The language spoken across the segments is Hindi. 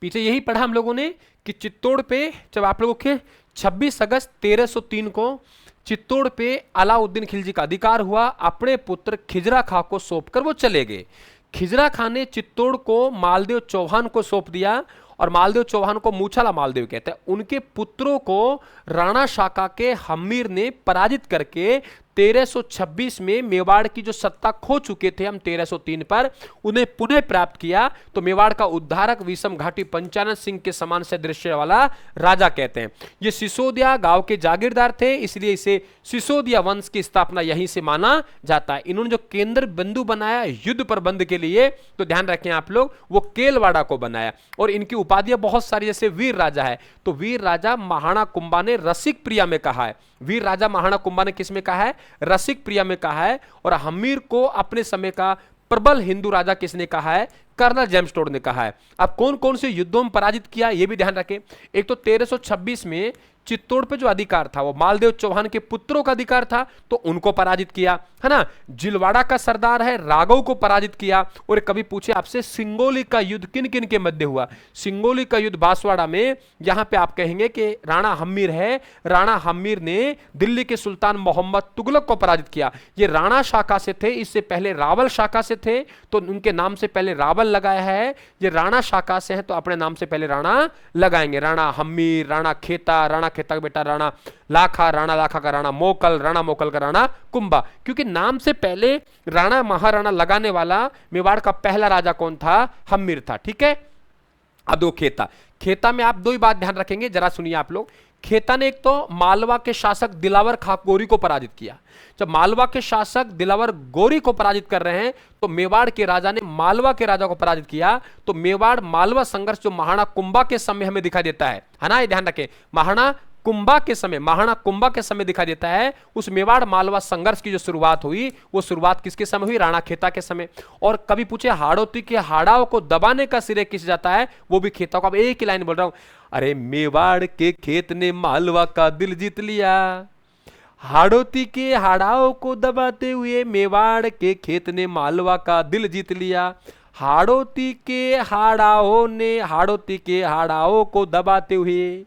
पीछे यही पढ़ा हम लोगों ने कि चित्तौड़ पे जब आप लोगों के 26 अगस्त 1303 को चित्तौड़ पे अलाउद्दीन खिलजी का अधिकार हुआ, अपने पुत्र खिजरा खां को सौंपकर वो चले गए। खिजरा खां ने चित्तौड़ को मालदेव चौहान को सौंप दिया, और मालदेव चौहान को मूछाला मालदेव कहते हैं। उनके पुत्रों को राणा शाका के हम्मीर ने पराजित करके 1326 में मेवाड़ की जो सत्ता खो चुके थे हम 1303 पर, उन्हें पुनः प्राप्त किया। तो मेवाड़ का उद्धारक विषम घाटी पंचानन सिंह के समान सदृश्य वाला राजा कहते हैं। ये सिसोदिया गांव के जागीरदार थे, इसलिए इसे सिसोदिया वंश की स्थापना यहीं से माना जाता है। इन्होंने जो केंद्र बिंदु बनाया युद्ध प्रबंध के लिए, तो ध्यान रखें आप लोग, वो केलवाड़ा को बनाया। और इनकी उपाधियां बहुत सारी, जैसे वीर राजा है, तो वीर राजा महाणा कुंभा ने रसिक प्रिया में कहा है। वीर राजा महाणा कुंभा ने किस में कहा है? रसिक प्रिया में कहा है। और हम्मीर को अपने समय का प्रबल हिंदू राजा किसने कहा है? कर्नल जेम्स टोड ने कहा है। अब कौन कौन से युद्धों में पराजित किया यह भी ध्यान रखें। एक तो 1326 में चित्तौड़ पे जो अधिकार था वो मालदेव चौहान के पुत्रों का अधिकार था, तो उनको पराजित किया, है ना। जिलवाड़ा का सरदार है राघव को पराजित किया। और कभी पूछे आपसे सिंगोली का युद्ध किन किन के मध्य हुआ? सिंगोली का युद्ध बांसवाड़ा में, यहां पे आप कहेंगे कि राणा हम्मीर है, राणा हम्मीर ने दिल्ली के सुल्तान मोहम्मद तुगलक को पराजित किया। ये राणा शाखा से थे, इससे पहले रावल शाखा से थे, तो उनके नाम से पहले रावल लगाया है। ये राणा शाखा से है तो अपने नाम से पहले राणा लगाएंगे। राणा हम्मीर, राणा खेता, राणा खेता का बेटा राणा लाखा, राणा लाखा का राणा मोकल, राणा मोकल का राणा कुंभा। क्योंकि नाम से पहले राणा महाराणा लगाने वाला मेवाड़ का पहला राजा कौन था? हम्मीर था। ठीक है। अब दो खेता, खेता में आप दो ही बात ध्यान रखेंगे, जरा सुनिए आप लोग। खेता ने एक तो मालवा के शासक दिलावर खां गोरी को पराजित किया। जब मालवा के शासक दिलावर गोरी को पराजित कर रहे हैं, तो मेवाड़ के राजा ने मालवा के राजा को पराजित किया। तो मेवाड़ मालवा संघर्ष जो महाणा कुंभा के समय हमें दिखाई देता है ना, ये ध्यान रखें, महाणा कुंभा के समय, महाणा कुंभा के समय दिखाई देता है। उस मेवाड़ मालवा संघर्ष की जो शुरुआत हुई, वो शुरुआत किसके समय हुई? राणा खेता के समय। और कभी पूछे हाड़ौती के हाड़ाओं को दबाने का श्रेय किस जाता है? वो भी खेता को। अब एक ही लाइन बोल रहा हूं, अरे मेवाड़ के खेत ने मालवा का दिल जीत लिया। हाड़ौती के हाड़ाओं को दबाते हुए मेवाड़ के खेत ने मालवा का दिल जीत लिया। हाड़ौती के हाड़ाओं ने हाड़ौती के हाड़ाओं को दबाते हुए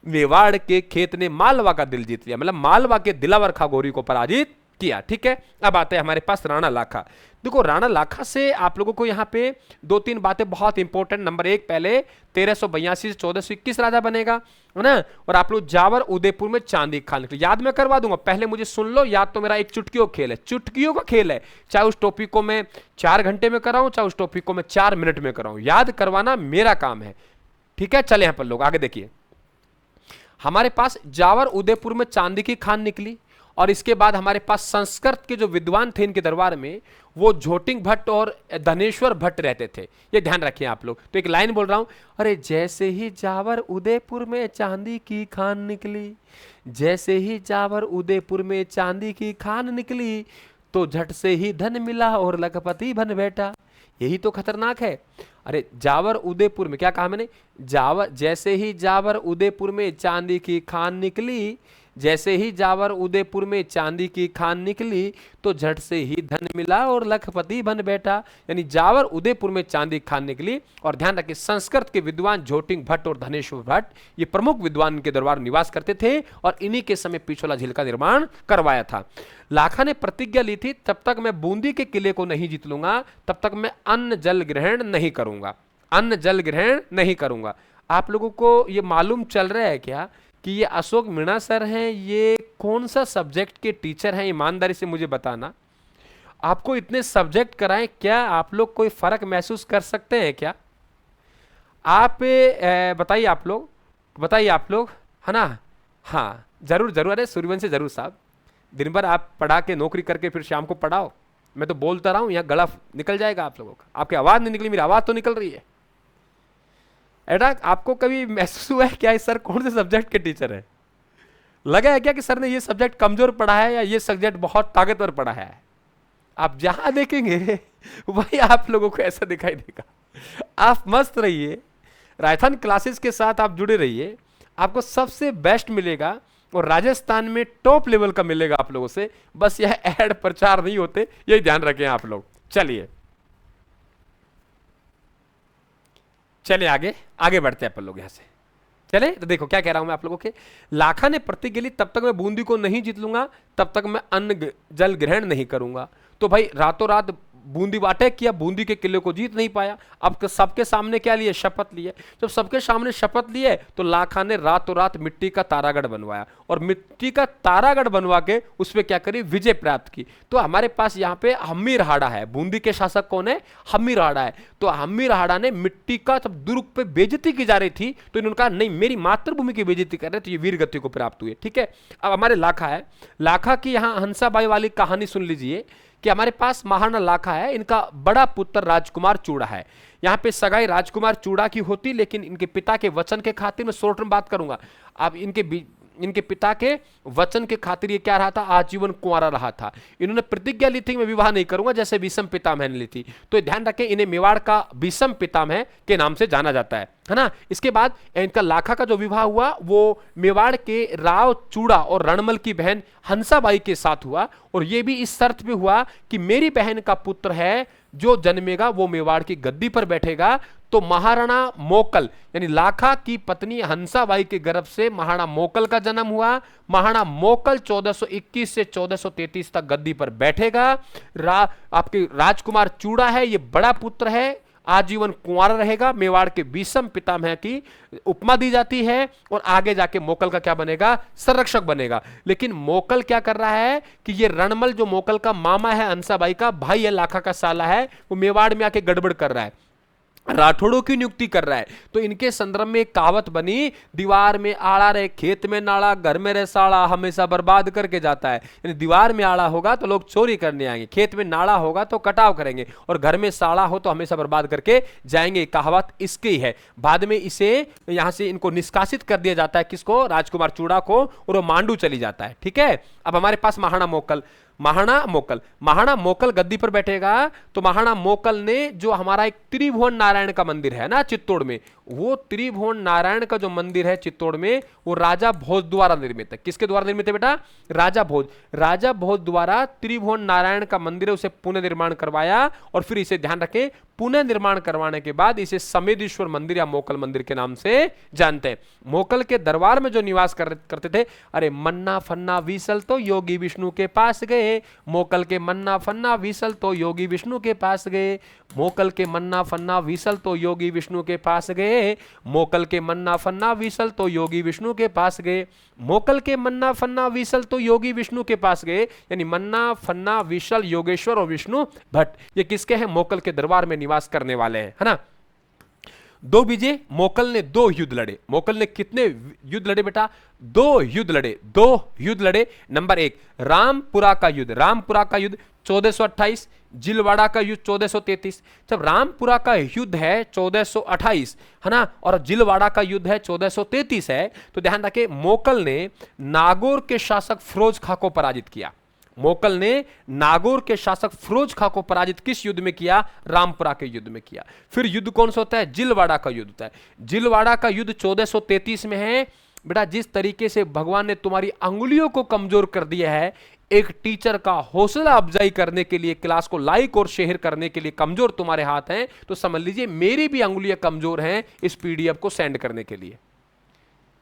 मेवाड़ के खेत ने मालवा का दिल जीत लिया, मतलब मालवा के दिलावर खां गोरी को पराजित किया। ठीक है। अब आते हैं हमारे पास राणा लाखा। देखो राणा लाखा से आप लोगों को यहां पे दो तीन बातें बहुत इंपॉर्टेंट। नंबर एक, पहले 1382 से 1421 राजा बनेगा, है ना। और आप लोग जावर उदयपुर में चांदी खान निकले, याद मैं करवा दूंगा, पहले मुझे सुन लो। याद तो मेरा एक चुटकियों खेल है, चुटकियों का खेल है। चाहे उस टॉपिक को मैं 4 घंटे में कराऊं, चाहे उस टॉपिक को मैं 4 मिनट में कराऊं, याद करवाना मेरा काम है। ठीक है। चले यहां पर लोग आगे देखिए। हमारे पास जावर उदयपुर में चांदी की खान निकली, और इसके बाद हमारे पास संस्कृत के जो विद्वान थे इनके दरबार में, वो झोटिंग भट्ट और धनेश्वर भट्ट रहते थे। ये ध्यान रखिए आप लोग। तो एक लाइन बोल रहा हूं, अरे जैसे ही जावर उदयपुर में चांदी की खान निकली, जैसे ही जावर उदयपुर में चांदी की खान निकली, तो झट से ही धन मिला और लखपति बन बैठा। यही तो खतरनाक है। अरे जावर उदयपुर में क्या कहा मैंने? जावर, जैसे ही जावर उदयपुर में चांदी की खान निकली, जैसे ही जावर उदयपुर में चांदी की खान निकली, तो झट से ही धन मिला और लखपति बन बैठा। यानी जावर उदयपुर में चांदी की खान निकली। और ध्यान रखिए, संस्कृत के विद्वान झोटिंग भट्ट और धनेश्वर भट्ट ये प्रमुख विद्वान के दरबार निवास करते थे, और इन्हीं के समय पिछोला झील का निर्माण करवाया था। लाखा ने प्रतिज्ञा ली थी, तब तक मैं बूंदी के किले को नहीं जीत लूंगा, तब तक मैं अन्न जल ग्रहण नहीं करूंगा, अन्न जल ग्रहण नहीं करूंगा। आप लोगों को ये मालूम चल रहा है क्या कि ये अशोक मीणा सर हैं, ये कौन सा सब्जेक्ट के टीचर हैं? ईमानदारी से मुझे बताना। आपको इतने सब्जेक्ट कराएं, क्या आप लोग कोई फर्क महसूस कर सकते हैं क्या? आप बताइए, आप लोग बताइए, आप लोग, है ना। हाँ जरूर जरूर। अरे सूर्यवंशी जरूर साहब, दिन भर आप पढ़ा के नौकरी करके फिर शाम को पढ़ाओ। मैं तो बोलता रहा हूँ, यहाँ गला निकल जाएगा आप लोगों का। आपकी आवाज़ नहीं निकली, मेरी आवाज़ तो निकल रही है। ऐसा आपको कभी महसूस हुआ है क्या इस सर कौन से सब्जेक्ट के टीचर है? लगा है क्या कि सर ने ये सब्जेक्ट कमजोर पढ़ा है या ये सब्जेक्ट बहुत ताकतवर पढ़ा है? आप जहां देखेंगे वही आप लोगों को ऐसा दिखाई देगा। आप मस्त रहिए, राजस्थान क्लासेस के साथ आप जुड़े रहिए, आपको सबसे बेस्ट मिलेगा, और राजस्थान में टॉप लेवल का मिलेगा आप लोगों से। बस यह ऐड प्रचार नहीं होते, यही ध्यान रखें आप लोग। चलिए चले आगे आगे बढ़ते हैं अपन लोग यहां से। चले तो देखो क्या कह रहा हूं मैं आप लोगों के। लाखा ने प्रतिज्ञा ली, तब तक मैं बूंदी को नहीं जीत लूंगा, तब तक मैं अन्न जल ग्रहण नहीं करूंगा। तो भाई रातों रात बूंदी अटैक किया, बूंदी के किले को जीत नहीं पाया। अब सबके सामने क्या लिए, शपथ लिए। जब सबके सामने शपथ लिए तो लाखा ने रातों रात मिट्टी का तारागढ़ बनवाया और मिट्टी का तारागढ़ बनवा के उस पर क्या करी, विजय प्राप्त की। तो हमारे पास यहाँ पे हम्मीरहाड़ा है, बूंदी के शासक कौन है, हम्मीरहाड़ा है। तो हम्मीरहाड़ा ने मिट्टी का जब दुर्ग पे बेइज्जती की जा रही थी तो इन्होंने कहा नहीं, मेरी मातृभूमि की बेइज्जती कर रहे, तो ये वीर गति को प्राप्त हुए। ठीक है, अब हमारे लाखा है, लाखा की यहाँ हंसाबाई वाली कहानी सुन लीजिए कि हमारे पास महाराणा लाखा है, इनका बड़ा पुत्र राजकुमार चूड़ा है। यहाँ पे सगाई राजकुमार चूड़ा की होती, लेकिन इनके पिता के वचन के खातिर, मैं शॉर्ट में बात करूंगा। अब इनके पिता के वचन के खातिर ये क्या रहा था, आजीवन कुंवारा रहा था। इन्होंने प्रतिज्ञा ली थी मैं विवाह नहीं करूंगा, जैसे भीष्म पितामह ने ली थी। तो ध्यान रखें, इन्हें मेवाड़ का भीष्म पितामह के नाम से जाना जाता है ना। इसके बाद इनका लाखा का जो विवाह हुआ वो मेवाड़ के राव चूड़ा और रणमल की बहन हंसाबाई के साथ हुआ, और यह भी इस शर्त पे हुआ कि मेरी बहन का पुत्र है जो जन्मेगा वो मेवाड़ की गद्दी पर बैठेगा। तो महाराणा मोकल यानी लाखा की पत्नी हंसाबाई के गर्भ से महाराणा मोकल का जन्म हुआ। महाराणा मोकल 1421 से 1433 तक गद्दी पर बैठेगा। आपके राजकुमार चूड़ा है, ये बड़ा पुत्र है, आजीवन कुंवारा रहेगा। मेवाड़ के भीष्म पितामह की उपमा दी जाती है, और आगे जाके मोकल का क्या बनेगा, संरक्षक बनेगा। लेकिन मोकल क्या कर रहा है कि ये रणमल जो मोकल का मामा है, हंसाबाई का भाई है, लाखा का साला है, वो मेवाड़ में आके गड़बड़ कर रहा है, राठौड़ों की नियुक्ति कर रहा है। तो इनके संदर्भ में एक कहावत बनी, दीवार में आड़ा रहे खेत में नाड़ा, घर में रहे साड़ा हमेशा बर्बाद करके जाता है। यानी दीवार में आड़ा होगा तो लोग चोरी करने आएंगे, खेत में नाड़ा होगा तो कटाव करेंगे, और घर में साड़ा हो तो हमेशा बर्बाद करके जाएंगे। कहावत इसकी ही है। बाद में इसे यहां से इनको निष्कासित कर दिया जाता है, किसको, राजकुमार चूड़ा को, और वो मांडू चली जाता है। ठीक है, अब हमारे पास महाराणा मोकल गद्दी पर बैठेगा। तो महाराणा मोकल ने जो हमारा एक त्रिभुवन नारायण का मंदिर है ना चित्तौड़ में, वो त्रिभुवन नारायण का जो मंदिर है चित्तौड़ में, वो राजा भोज द्वारा निर्मित है। किसके द्वारा निर्मित है बेटा, राजा भोज द्वारा त्रिभुवन नारायण का मंदिर है, उसे पुनः निर्माण करवाया। और फिर इसे ध्यान रखें, पुनः निर्माण करवाने के बाद इसे समेधीश्वर मंदिर या मोकल मंदिर के नाम से जानते हैं। मोकल के दरबार में जो निवास करते थे, अरे मन्ना फन्ना विसल तो योगी विष्णु के पास गए, मोकल के मन्ना फन्ना विसल तो योगी विष्णु के पास गए, मोकल के मन्ना फन्ना विसल तो योगी विष्णु के पास गए, मोकल के मन्ना फन्ना विसल तो योगी विष्णु के पास गए, मोकल के मन्ना फन्ना विसल तो योगी विष्णु के पास गए। यानी मन्ना फन्ना विसल योगेश्वर और विष्णु भट्ट, ये किसके हैं, मोकल के दरबार में निवास करने वाले हैं, है ना। 2 विजय, मोकल ने 2 युद्ध लड़े। मोकल ने कितने युद्ध लड़े बेटा, 2 युद्ध लड़े। नंबर 1 रामपुरा का युद्ध 1428, जिलवाड़ा का युद्ध 1433। जब रामपुरा का युद्ध है 1428 है ना, और जिलवाड़ा का युद्ध है 1433 है, तो ध्यान रखें मोकल ने नागौर के शासक फिरोज खां को पराजित किया। मोकल ने नागौर के शासक फिरोज खां को पराजित किस युद्ध में किया, रामपुरा के युद्ध में किया। फिर युद्ध कौन सा होता है, जिलवाड़ा का युद्ध होता है। जिलवाड़ा का युद्ध 1433 में है। बेटा जिस तरीके से भगवान ने तुम्हारी अंगुलियों को कमजोर कर दिया है, एक टीचर का हौसला अफजाई करने के लिए, क्लास को लाइक और शेयर करने के लिए कमजोर तुम्हारे हाथ हैं, तो समझ लीजिए मेरी भी अंगुलियां कमजोर हैं इस पीडीएफ को सेंड करने के लिए।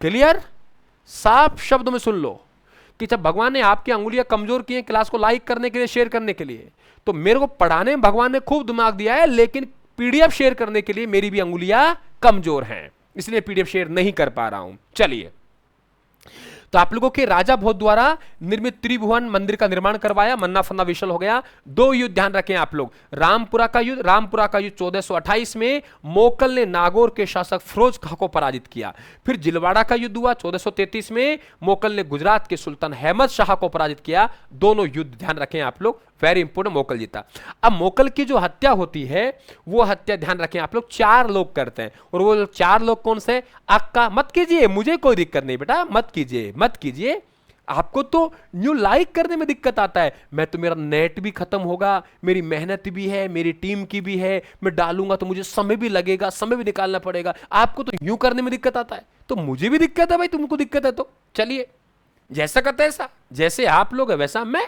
क्लियर, साफ शब्द में सुन लो कि जब भगवान ने आपकी अंगुलियां कमजोर की हैं क्लास को लाइक करने के लिए, शेयर करने के लिए, तो मेरे को पढ़ाने में भगवान ने खूब दिमाग दिया है, लेकिन पीडीएफ शेयर करने के लिए मेरी भी अंगुलियां कमजोर हैं, इसलिए पीडीएफ शेयर नहीं कर पा रहा हूं। चलिए, तो आप लोगों के राजा भोज द्वारा निर्मित त्रिभुवन मंदिर का निर्माण करवाया, मन्ना फन्ना विशल हो गया। 2 युद्ध ध्यान रखें आप लोग, रामपुरा का युद्ध 1428 में मोकल ने नागौर के शासक फिरोज खां को पराजित किया। फिर जिलवाड़ा का युद्ध हुआ 1433 में, मोकल ने गुजरात के सुल्तान अहमद शाह को पराजित किया। दोनों युद्ध ध्यान रखें आप लोग, वेरी इंपोर्टेंट, मोकल जीता। अब मोकल की जो हत्या होती है वो हत्या ध्यान रखें आप लोग 4 लोग करते हैं, और वो 4 लोग कौन से, अक्का, मत कीजिए, मुझे कोई दिक्कत नहीं बेटा, मत कीजिए, आपको तो न्यू लाइक करने में दिक्कत आता है, मैं तो, मेरा नेट भी खत्म होगा, मेरी मेहनत भी है, मेरी टीम की भी है, मैं डालूंगा तो मुझे समय भी लगेगा, समय भी निकालना पड़ेगा, आपको तो यूं करने में दिक्कत आता है, तो मुझे भी दिक्कत है भाई, तुमको दिक्कत है तो चलिए, जैसा करते ऐसा, जैसे आप लोग है वैसा मैं,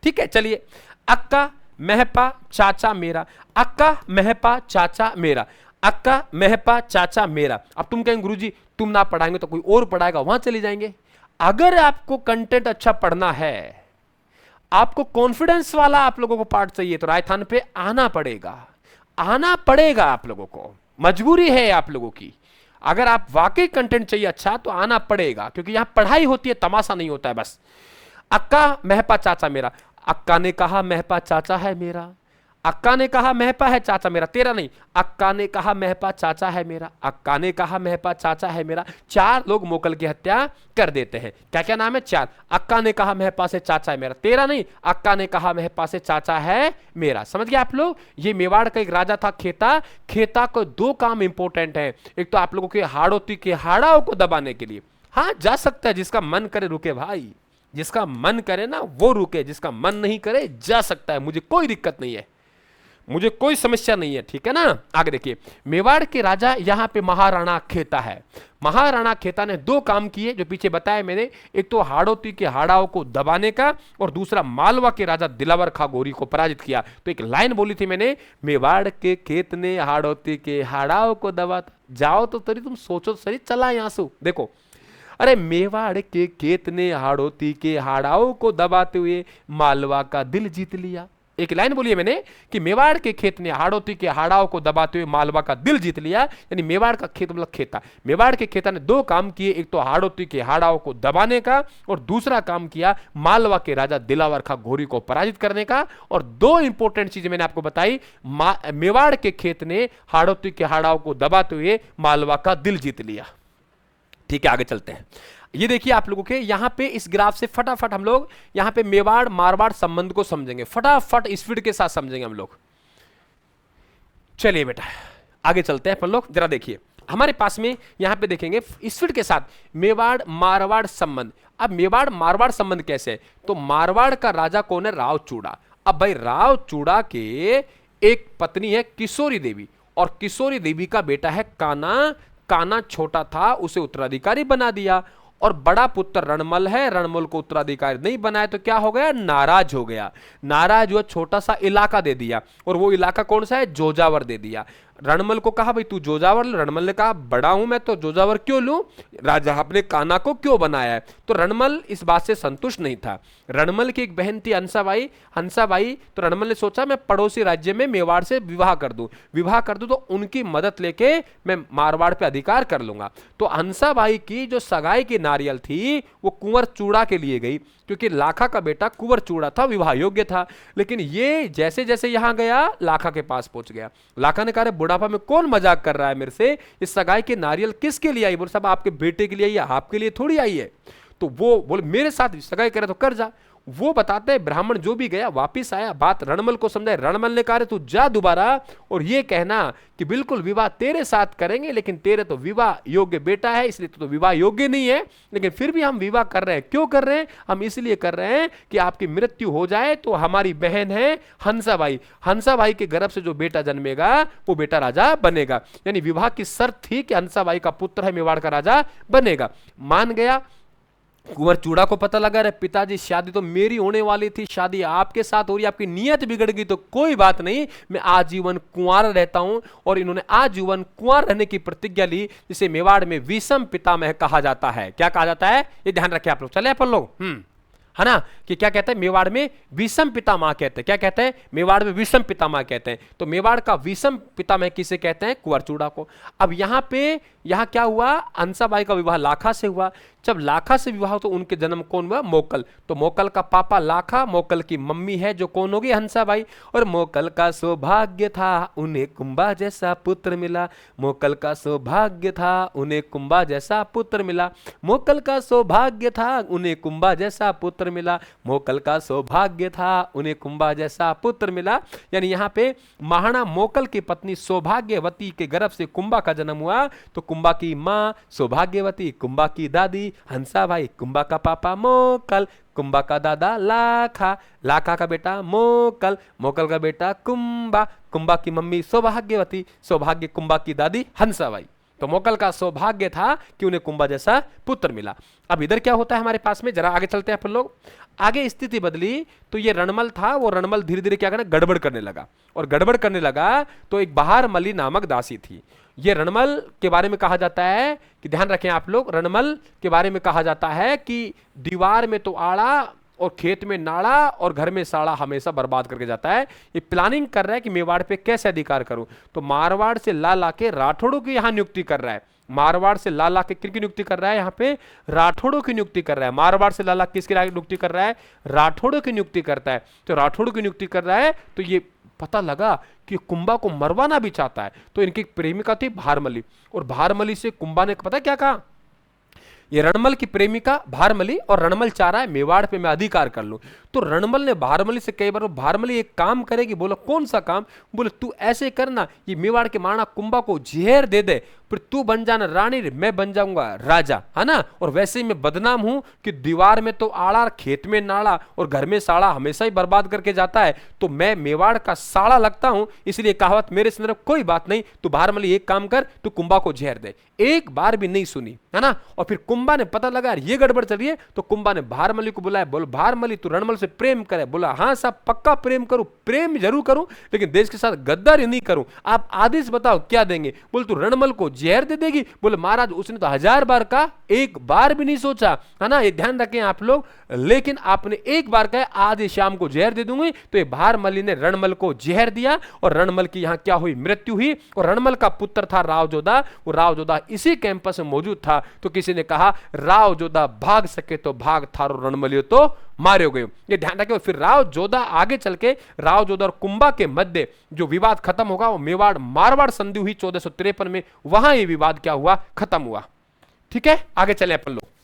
ठीक है। चलिए, अक्का महपा चाचा मेरा, अक्का महपा चाचा मेरा। अक्का, मेहपा, चाचा, मेरा। अब तुम कहेंगे गुरुजी तुम ना पढ़ाएंगे तो कोई और पढ़ाएगा, वहां चले जाएंगे। अगर आपको कंटेंट अच्छा पढ़ना है, आपको कॉन्फिडेंस वाला आप लोगों को पार्ट चाहिए, तो राजस्थान पे आना पड़ेगा, आना पड़ेगा। आप लोगों को मजबूरी है आप लोगों की। अगर आप वाकई कंटेंट चाहिए अच्छा तो आना पड़ेगा, क्योंकि यहां पढ़ाई होती है, तमाशा नहीं होता है बस। अक्का, मेहपा, चाचा, मेरा। अक्का ने कहा मेहपा चाचा है मेरा। अक्का ने कहा मेहपा है चाचा मेरा, तेरा नहीं। अक्का ने कहा मेहपा चाचा है मेरा। अक्का ने कहा मेहपा चाचा है मेरा। चार लोग मोकल की हत्या कर देते हैं। क्या क्या नाम है? चार। अक्का ने कहा मेहपा से चाचा है मेरा, तेरा नहीं। अक्का ने कहा मेहपा से चाचा है मेरा। समझ गए आप लोग? ये मेवाड़ का एक राजा था खेता। खेता को दो काम इंपॉर्टेंट है, एक तो आप लोगों के हाड़ोती के हाड़ाओं को दबाने के लिए। हाँ जा सकता है, जिसका मन करे रुके भाई, जिसका मन करे ना वो रुके, जिसका मन नहीं करे जा सकता है, मुझे कोई दिक्कत नहीं है, मुझे कोई समस्या नहीं है, ठीक है ना। आगे देखिए, मेवाड़ के राजा यहाँ पे महाराणा खेता है। महाराणा खेता ने दो काम किए जो पीछे बताया मैंने, एक तो हाड़ोती के हाड़ाओं को दबाने का, और दूसरा मालवा के राजा दिलावर खा गोरी को पराजित किया। तो एक लाइन बोली थी मैंने, मेवाड़ के खेत ने हाड़ोती के हाड़ाओं को दबा। जाओ तो तरी तुम सोचो सही, चला यहाँ से देखो, अरे मेवाड़ के खेत ने हाड़ोती के हाड़ाओं को दबाते हुए मालवा का दिल जीत लिया। एक लाइन बोली है मैंने कि मेवाड़ के खेत ने हाड़ोती के हाड़ाओं को दबाते हुए मालवा का दिल जीत लिया। यानी मेवाड़ का खेत मतलब खेता, मेवाड़ के खेता ने दो काम किए, एक तो हाड़ोती के हाड़ाओं को दबाने का, और दूसरा काम किया मालवा के राजा दिलावर खा घोरी को पराजित करने का। और दो इंपॉर्टेंट चीजें मैंने आपको बताई, मेवाड़ के खेत ने हाड़ोती के हाड़ाओं को दबाते हुए मालवा का दिल जीत लिया। ठीक है, आगे चलते हैं। ये देखिए आप लोगों के यहाँ पे इस ग्राफ से फटाफट हम लोग यहाँ पे मेवाड़ मारवाड़ संबंध को समझेंगे, फटाफट स्पीड के साथ समझेंगे हम लोग। चलिए बेटा आगे चलते हैं अपन लोग। जरा देखिए हमारे पास में यहाँ पे देखेंगे स्पीड के साथ मेवाड़ मारवाड़ संबंध। अब मेवाड़ मारवाड़ संबंध कैसे है? तो मारवाड़ का राजा कौन है? राव चूड़ा। अब भाई राव चूड़ा के एक पत्नी है किशोरी देवी, और किशोरी देवी का बेटा है काना। काना छोटा था, उसे उत्तराधिकारी बना दिया, और बड़ा पुत्र रणमल है, रणमल को उत्तराधिकारी नहीं बनाया तो क्या हो गया? नाराज हो गया। नाराज हुआ, छोटा सा इलाका दे दिया, और वो इलाका कौन सा है? जोजावर दे दिया। रणमल को कहा भाई तू जोजावर, रणमल ने कहा बड़ा हूं मैं तो जोजावर क्यों लूं, राजा अपने काना को क्यों बनाया है? तो रणमल इस बात से संतुष्ट नहीं था। रणमल की एक बहन थी हंसाबाई, हंसाबाई, तो रणमल ने सोचा मैं पड़ोसी राज्य में मेवाड़ से विवाह कर दूं तो उनकी मदद लेके मैं मारवाड़ पे अधिकार कर लूंगा। तो हंसाबाई की जो सगाई की नारियल थी वो कुंवर चूड़ा के लिए गई, क्योंकि लाखा का बेटा कुंवर चूड़ा था, विवाह योग्य था। लेकिन ये जैसे जैसे यहां गया लाखा के पास पहुंच गया। लाखा ने कहा बुढ़ापा में कौन मजाक कर रहा है मेरे से, इस सगाई के नारियल किसके लिए आई? बोले साहब आपके बेटे के लिए आई है, आपके लिए थोड़ी आई है। तो वो बोले मेरे साथ सगाई करे तो कर जा। वो बताते हैं ब्राह्मण जो भी गया वापिस आया, बात रणमल को समझाए। रणमल ने कहा तू जा दोबारा और ये कहना कि बिल्कुल विवाह तेरे साथ करेंगे, लेकिन तेरे तो विवाह योग्य बेटा है, इसलिए तो विवाह योग्य नहीं है, लेकिन फिर भी हम विवाह कर रहे हैं। क्यों कर रहे हैं? हम इसलिए कर रहे हैं कि आपकी मृत्यु हो जाए तो हमारी बहन है हंसाबाई, हंसाबाई के गर्भ से जो बेटा जन्मेगा वो बेटा राजा बनेगा। यानी विवाह की शर्त थी कि हंसाबाई का पुत्र है मेवाड़ का राजा बनेगा। मान गया। कुंवर चूड़ा को पता लगा रहे पिताजी शादी तो मेरी होने वाली थी, शादी आपके साथ हो रही, आपकी नीयत बिगड़ गई तो कोई बात नहीं, मैं आजीवन कुंवार रहता हूं। और इन्होंने आजीवन कुंवार रहने की प्रतिज्ञा ली, जिसे मेवाड़ में विषम पितामह कहा जाता है। क्या कहा जाता है? ये ध्यान रखें आप लोग। चले अपन लोग है ना, कि क्या कहते हैं मेवाड़ में विषम पितामह कहते हैं। क्या कहते हैं? मेवाड़ में विषम पितामह कहते हैं। तो मेवाड़ का विषम पितामह किसे कहते हैं? कुंवर चूड़ा को। अब यहाँ क्या हुआ? हंसाबाई का विवाह लाखा से हुआ। जब लाखा से विवाह तो उनके जन्म कौन हुआ? मोकल। तो मोकल का पापा लाखा, मोकल की मम्मी है जो कौन होगी? हंसाबाई। और मोकल का सौभाग्य था उन्हें कुंभा जैसा पुत्र मिला, मोकल का सौभाग्य था उन्हें कुंभा जैसा पुत्र मिला, मोकल का सौभाग्य था उन्हें कुंभा जैसा पुत्र मिला, मोकल का सौभाग्य था उन्हें कुंभा जैसा पुत्र मिला। यानी यहाँ पे महाराणा मोकल की पत्नी सौभाग्यवती के गर्भ से कुंभा का जन्म हुआ। तो कुंभा की माँ सौभाग्यवती, कुंभा की दादी हंसाबाई, कुंभा का पापा मोकल, कुंभा का दादा लाखा, लाखा का बेटा मोकल, मोकल का बेटा कुंभा, कुंभा की मम्मी सौभाग्यवती, सौभाग्य कुंभा की दादी हंसाबाई। तो मोकल का सौभाग्य था कि उन्हें कुंभा जैसा पुत्र मिला। अब इधर क्या होता है हमारे पास में, जरा आगे चलते हैं अपन लोग। आगे स्थिति बदली तो ये रणमल था, वो रणमल धीरे धीरे क्या करना, गड़बड़ करने लगा। और गड़बड़ करने लगा तो एक बहारमली नामक दासी थी। ये रणमल के बारे में कहा जाता है कि ध्यान रखें आप लोग, रणमल के बारे में कहा जाता है कि दीवार में तो आड़ा और खेत में नाड़ा और घर में साड़ा हमेशा बर्बाद करके जाता है। ये प्लानिंग कर रहा है कि मेवाड़ पे कैसे अधिकार करूं, तो मारवाड़ से ला ला के राठौड़ों की यहां नियुक्ति कर रहा है। मारवाड़ से ला ला के किसकी नियुक्ति कर रहा है, यहाँ पे राठौड़ों की नियुक्ति कर रहा है। मारवाड़ से ला ला किसकी नियुक्ति कर रहा है, राठौड़ों की नियुक्ति करता है। तो राठौड़ों की नियुक्ति कर रहा है, तो ये पता लगा कि कुंभा को मरवाना भी चाहता है। तो इनकी प्रेमिका थी भारमली, और भारमली से कुंभा ने पता क्या कहा, ये रणमल की प्रेमिका भारमली और रणमल चाह रहा है मेवाड़ पे मैं अधिकार कर लूं। तो रणमल ने भारमली से कई बार, भारमली एक काम करेगी, बोला कौन सा काम, बोले तू ऐसे करना, ये मेवाड़ के महाराणा कुंभा को जहर दे दे, फिर तू बन जाना रानी, मैं बन जाऊंगा राजा, है ना। और वैसे ही मैं बदनाम हूं कि दीवार में तो आड़ा, खेत में नाड़ा और घर में साड़ा हमेशा ही बर्बाद करके जाता है, तो मैं मेवाड़ का साड़ा लगता हूं, इसलिए कहावत मेरे से कोई बात नहीं, तू भारमली एक काम कर, तू कुंभा को जहर दे। एक बार भी नहीं सुनी, है ना। और फिर कुंभा ने पता लगा ये गड़बड़ चली है, तो कुंभा ने भारमली को बुलाया, बोल भारमली तू रणमल से प्रेम करे। बोला हाँ साहब पक्का प्रेम करूं, प्रेम जरूर करूं, लेकिन देश के साथ गद्दारी नहीं करूं, आप आदेश बताओ क्या देंगे। बोल तू रणमल को जहर दे देगी। बोले महाराज उसने तो 1000 बार कहा, एक बार भी नहीं सोचा, है ना। ये ध्यान रखें आप लोग, लेकिन आपने एक बार कहा आज शाम को जहर दे दूंगी। तो ये भारमली ने रणमल को जहर दिया और रणमल की यहां क्या हुई, मृत्यु हुई। और रणमल का पुत्र था रावजोधा, वो रावजोधा इसी कैंपस में मौजूद था। तो किसी ने कहा रावजोधा भाग सके तो भाग, थारो रणमलियो तो मारे गए। ये ध्यान रखें। फिर रावजोधा आगे चल के रावजोधा और कुंभा के मध्य जो विवाद खत्म होगा वो मेवाड़ मारवाड़ संधि हुई 1453 में, वहां ये विवाद क्या हुआ, खत्म हुआ। ठीक है, आगे चले अपन लोग।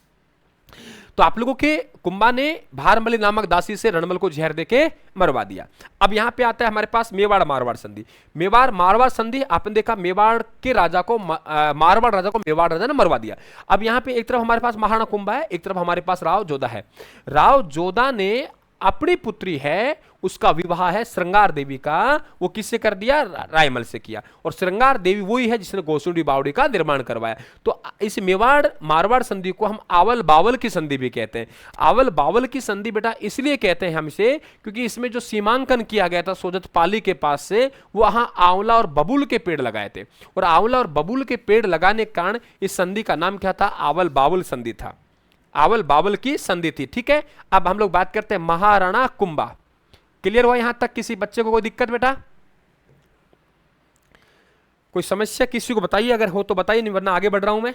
तो आप लोगों के कुंभा ने भारमली नामक दासी से रणमल को जहर देके मरवा दिया। अब यहां पे आता है हमारे पास मेवाड़ मारवाड़ संधि। मेवाड़ मारवाड़ संधि आपने देखा, मेवाड़ के राजा को मारवाड़ राजा को मेवाड़ राजा ने मरवा दिया। अब यहां पे एक तरफ हमारे पास महाराणा कुंभा है, एक तरफ हमारे पास रावजोधा है। रावजोधा ने अपनी पुत्री है, उसका विवाह है श्रृंगार देवी का, वो किससे कर दिया, रायमल से किया। और श्रृंगार देवी वही है जिसने गोसुंडी बावड़ी का निर्माण करवाया। तो इस मेवाड़ मारवाड़ संधि को हम आवल बावल की संधि भी कहते हैं। आवल बावल की संधि बेटा इसलिए कहते हैं हम इसे, क्योंकि इसमें जो सीमांकन किया गया था सोजत पाली के पास से, वहां आंवला और बबूल के पेड़ लगाए थे। और आंवला और बबूल के पेड़ लगाने के कारण इस संधि का नाम क्या था, आवल बावल संधि था। आवल बावल की संधि थी। ठीक है, अब हम लोग बात करते हैं महाराणा कुंभा। क्लियर हुआ यहां तक? किसी बच्चे को कोई दिक्कत बेटा, कोई समस्या किसी को बताइए, अगर हो तो बताइए, नहीं वरना आगे बढ़ रहा हूं मैं।